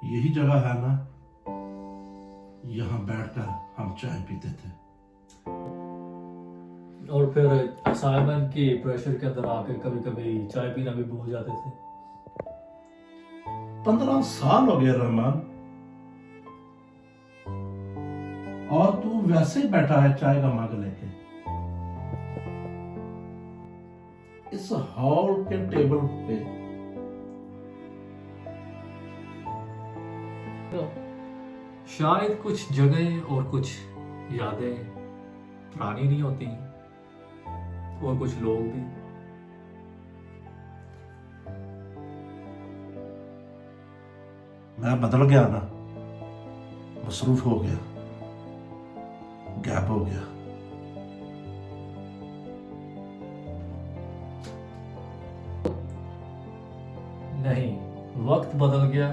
यही जगह है ना, यहाँ बैठकर हम चाय पीते थे। और फिर असाइनमेंट की प्रेशर के अंदर आके कभी कभी चाय पीना भी भूल जाते थे। 15 साल हो गए रहमान, और तू वैसे ही बैठा है चाय का मग लेके इस हॉल के टेबल पे। शायद कुछ जगह और कुछ यादें पुरानी नहीं होती, और कुछ लोग भी। मैं बदल गया ना, मसरूफ हो गया, गैप हो गया। नहीं, वक्त बदल गया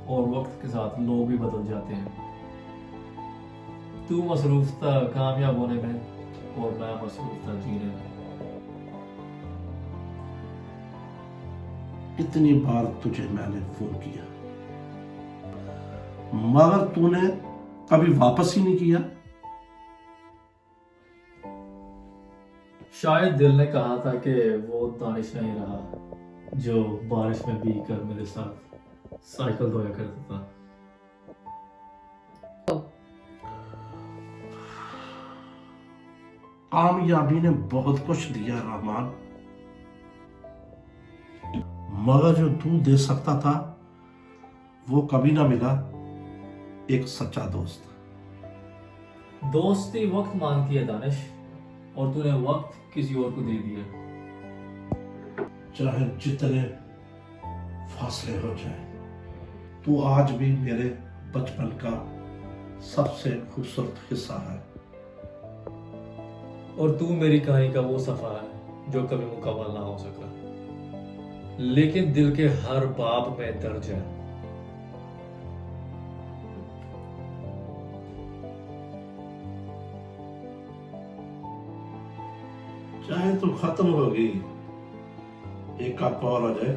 और वक्त के साथ लोग भी बदल जाते हैं। तू मसरूफ था कामयाब होने में और मैं मसरूफ था जीने में। इतनी बार तुझे मैंने फोन किया, मगर तूने कभी वापस ही नहीं किया। शायद दिल ने कहा था कि वो दानिश नहीं रहा जो बारिश में भीग कर मेरे साथ साइकिल धोया करता था। कामयाबी ने बहुत कुछ दिया रहमान, मगर जो तू दे सकता था वो कभी ना मिला, एक सच्चा दोस्त। दोस्ती वक्त मांगती है दानिश, और तूने वक्त किसी और को दे दिया। चाहे जितने फासले हो जाए, तू आज भी मेरे बचपन का सबसे खूबसूरत हिस्सा है। और तू मेरी कहानी का वो सफा है जो कभी मुकम्मल ना हो सका, लेकिन दिल के हर बाब में दर्ज है। चाहे तो खत्म होगी, एक कप और आ जाए,